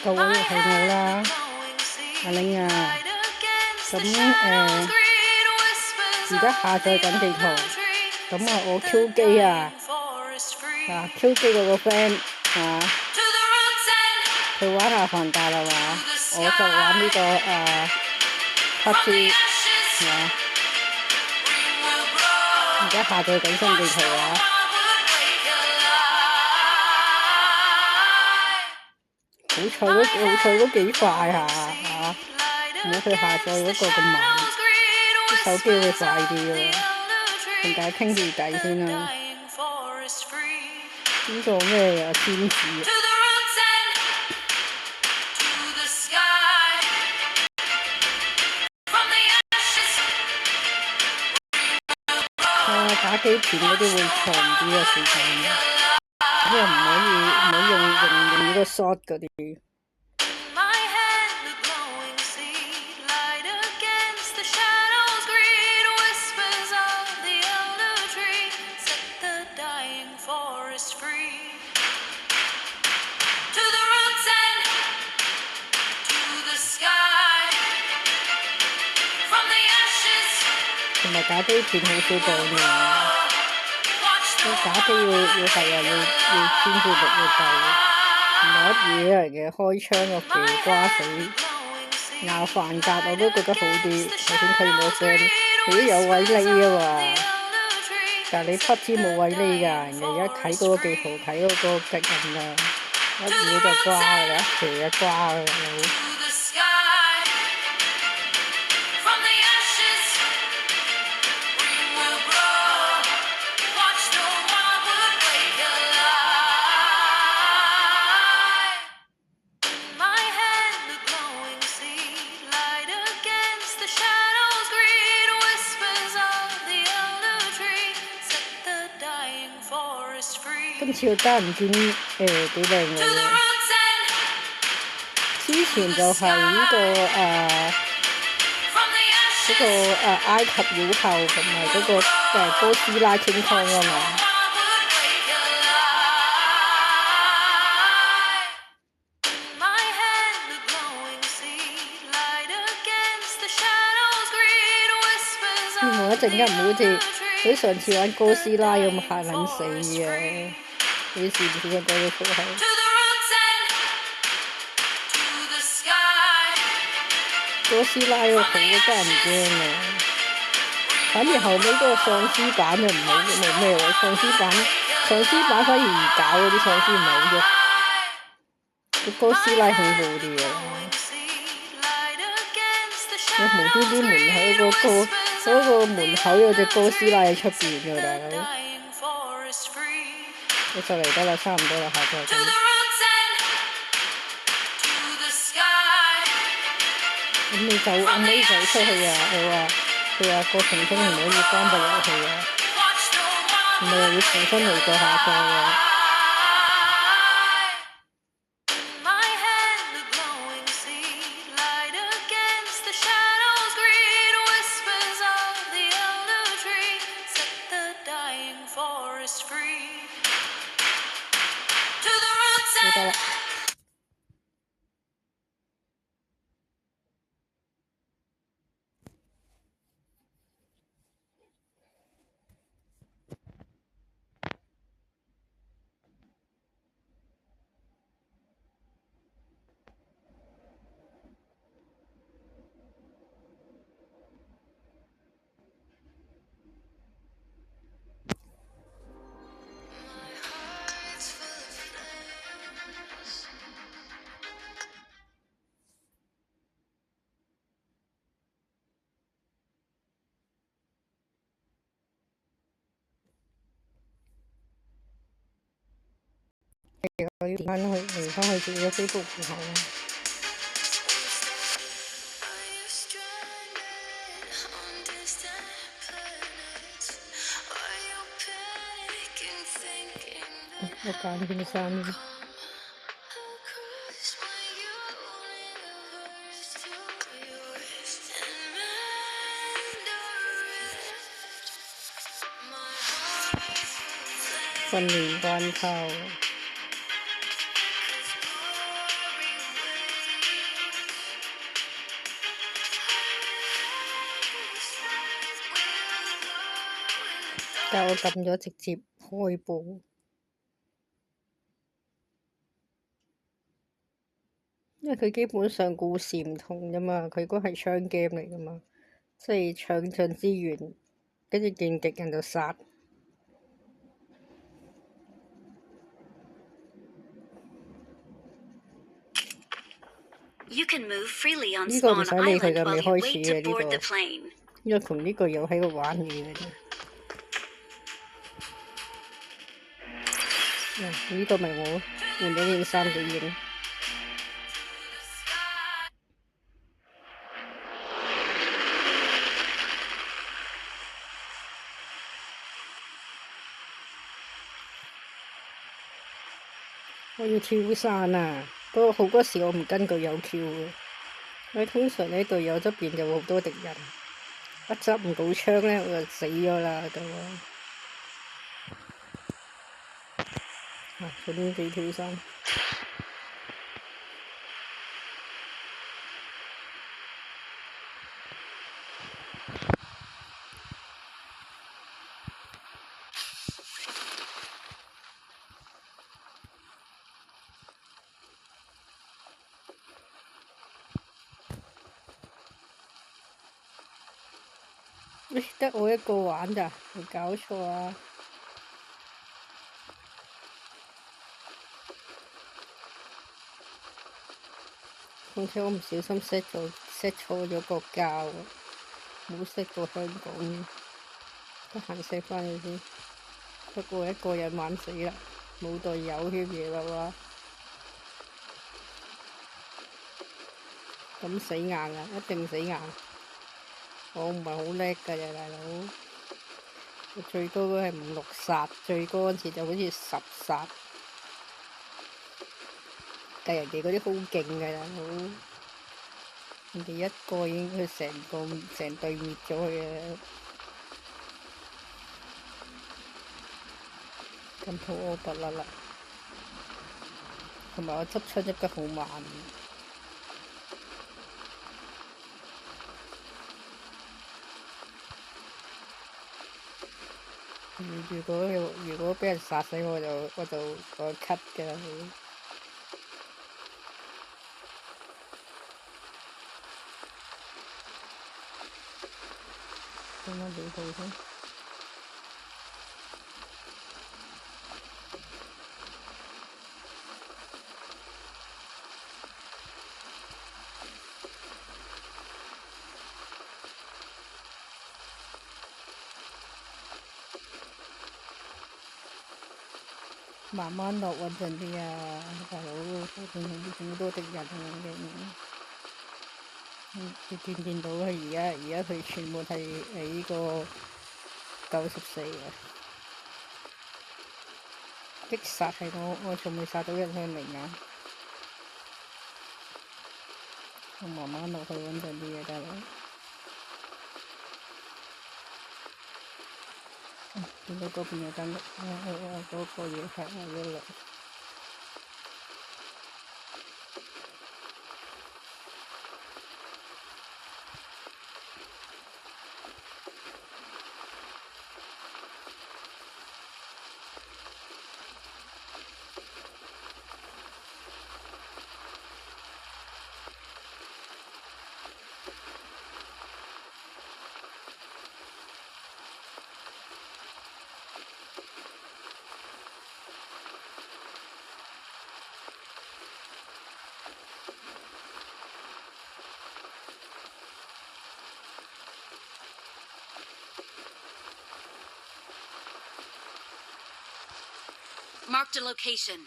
各位係我啦，阿玲啊，咁而家下載緊地圖，咁我 Q 機Q 機嗰個 friend 佢玩下凡達啦嘛，我就玩呢個PUBG而家下載緊新地圖好彩都幾快冇佢下載嗰個咁慢，手機會快啲喎。同大家傾住偈先啦。呢個咩啊？天使打機片嗰啲會長啲嘅時間，咁又唔可以用呢個 short 嗰啲。同埋打機片好少講嘅，打機要專注力要夠，唔係一嘢嚟嘅，開槍個肥瓜死咬飯格我都覺得好啲。頭先睇到 friend 佢都有位匿啊嘛，但係你PUBG冇位匿㗎，人哋一睇嗰個地圖睇嗰個敵人啊，一嘢就瓜㗎啦，一蛇就瓜㗎啦。今次個單唔見幾靚嘅喎，之前就係呢個埃及妖后同埋嗰個哥斯拉傾湯啊嘛。我一陣間唔好似上次玩哥斯拉咁嚇撚死嘅。你試唔試過嗰個粗口？哥斯拉個好真係唔驚啊！反而後尾嗰個喪屍版就唔好冇咩喎，喪屍版反而易搞嗰啲喪屍唔係好喐，哥斯拉恐怖啲啊！我無端端門口嗰個門口有隻哥斯拉喺出邊㗎，大佬。我就嚟得啦，差唔多啦，下載緊。咁你可唔可以走出去啊？佢話個程式唔可以關閉入去啊，唔係又要重新嚟過下載啊。得啦。我要返去自己嘅 Facebook 戶口啦。我揀件衫。訓練關卡喎。但我撳咗直接開播，因為佢基本上故事唔同啫嘛，佢嗰係槍 game 嚟噶嘛，即係搶盡資源，跟住見敵人就殺。呢個唔使理佢㗎，未開始嘅呢個，因為同呢個有喺度玩嘢嘅啫。呢個咪我換咗件衫幾型。我要跳傘啊！不過好多時我唔跟隊友跳嘅，因為通常呢隊友側邊就會好多敵人，一執唔到槍呢，我就死咗啦咁啊！準備跳傘。得我一個玩咋？冇搞錯啊！況且我唔小心 set 錯咗國家喎，冇 set 過香港，得閒 set 返去先。不過一個人玩死啦，冇隊友添嘢啦喎，咁死硬啊！一定死硬。我唔係好叻㗎咋大佬，我最高都係5、6殺，最高嗰次就好似10殺。但人哋嗰啲好勁㗎大佬，人哋一個已經佢成隊滅咗佢啊！咁好惡不甩啦，同埋我執槍執得好慢。如果俾人殺死我就 cut 㗎啦。點解你好先？慢慢落穩陣啲啊，大佬，好多敵人啊！你見到佢而家佢全部係呢個94啊！擊殺係我仲未殺到人向明啊！我慢慢落去穩陣啲嘅大佬。見到嗰邊有間屋，嗰個嘢係我一路。Marked a location.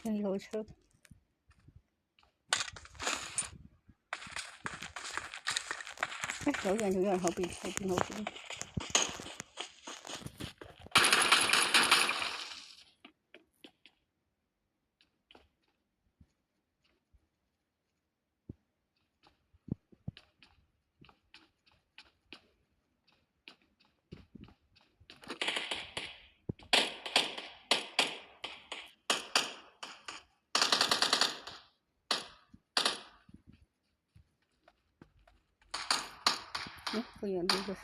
你好出。有人後邊。個人呢個。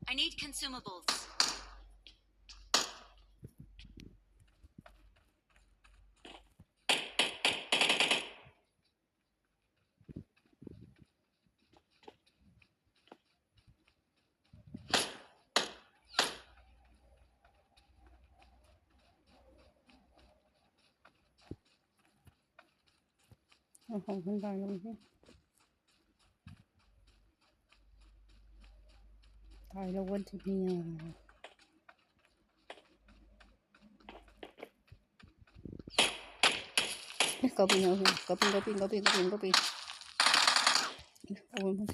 I need consumables.紅粉大用先，大佬揾住邊啊？嗰邊有，嗰邊。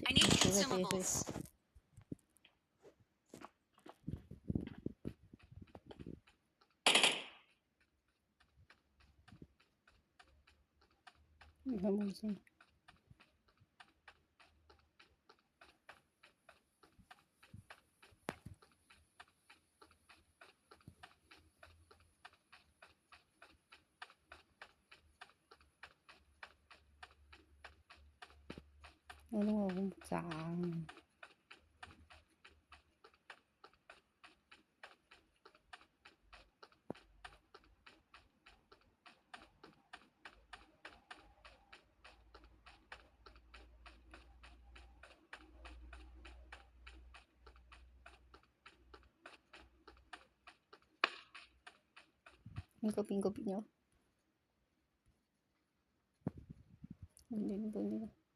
I need consumables. Vamos我都話好賺。嗰邊有，呢個。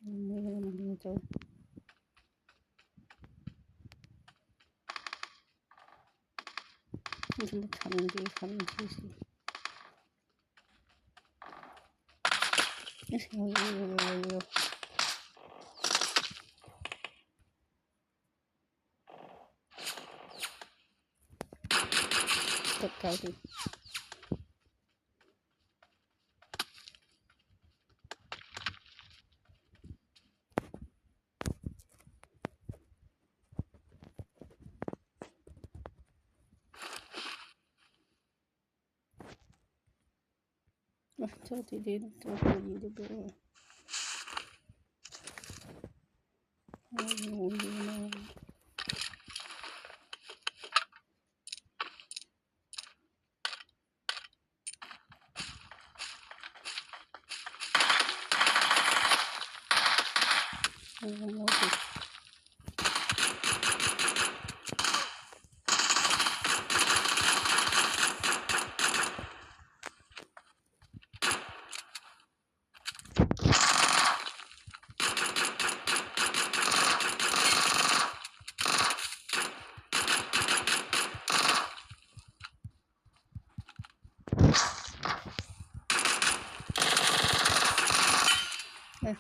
冇走。你怎麼沉啲先？有。搞掂。就啲都可以的噃。冇嘢啦。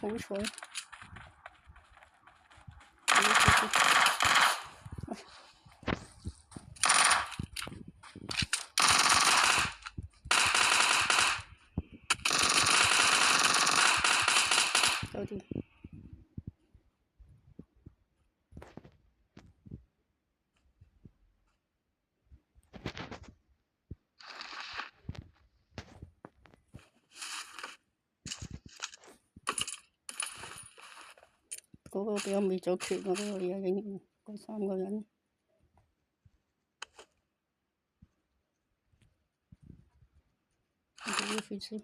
好彩。搞掂。嗰個俾我滅咗權嗰個嘢影完嗰3個人。我俾先。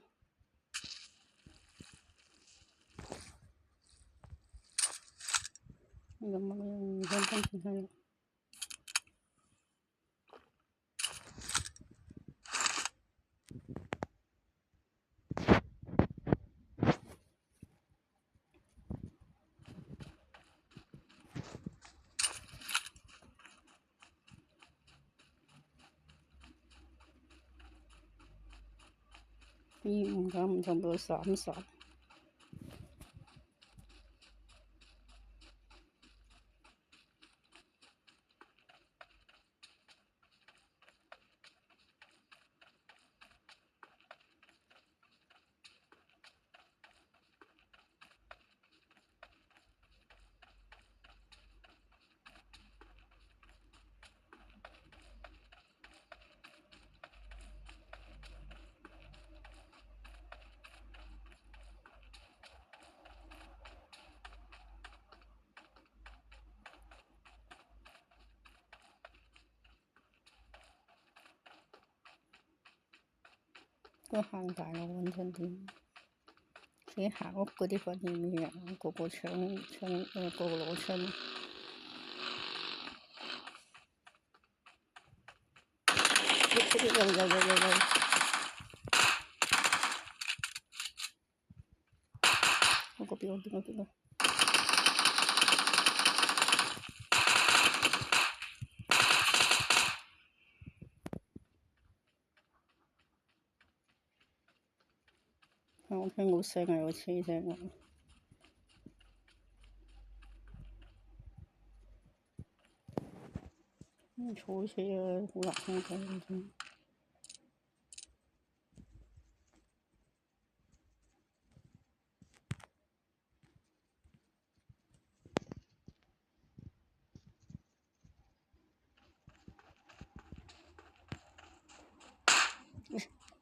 咁啊，香港先係。唔敢唔同到30。個行大路穩陣啲，自己行屋嗰啲反而咩人，個個搶，個個攞槍。有，嗰邊。我聽冇聲啊，有車聲啊。坐車啊，好難聽講。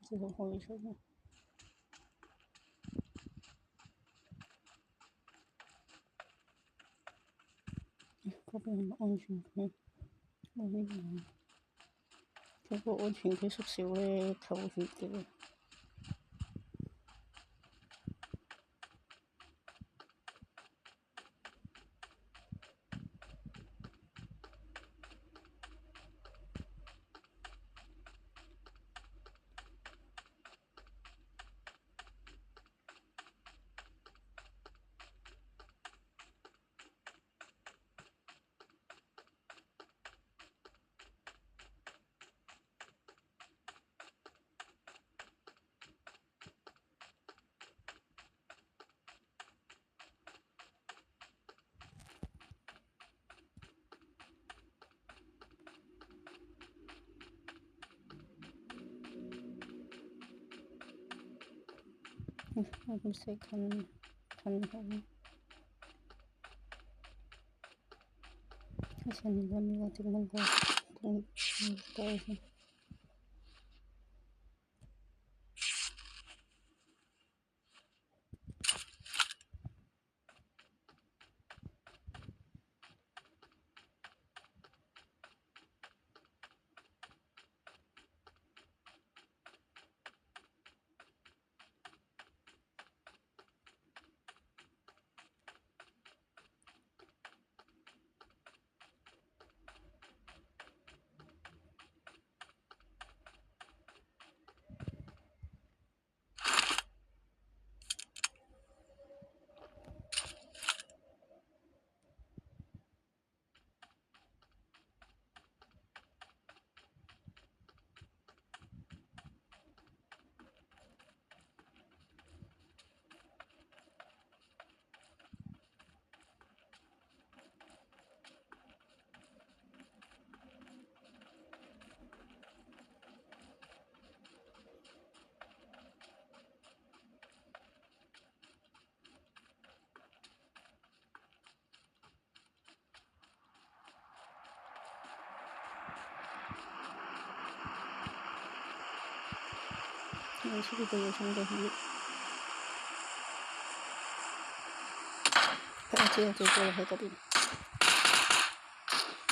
最後開出嚟。嗰邊係安全區，我呢邊佢個安全區縮小咧，透血嘅。我唔識近好。其實你揾我點樣講先？我出去都有3個月。先我過嚟喺嗰邊，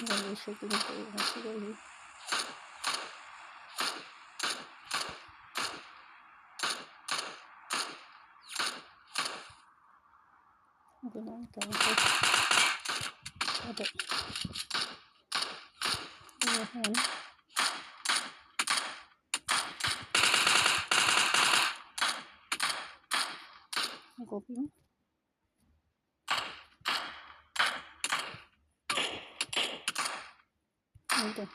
我冇食邊度，我試過要。我哋揾到我哋嗰邊。好的。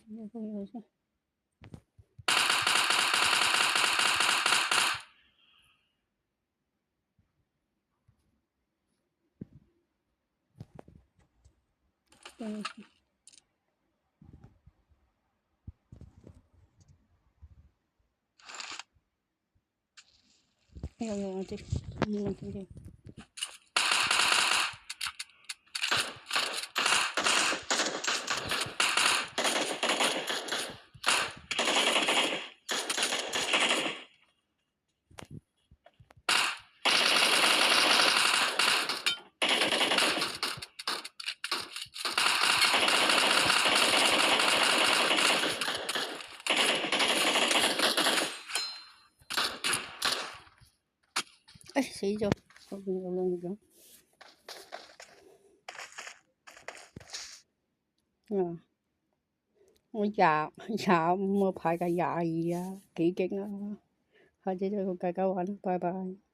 我朋友先。等一下。有啲，啲。死咗，嗰邊有兩個。我25，我排緊22啊，幾勁啊！下次再同大家玩，拜拜。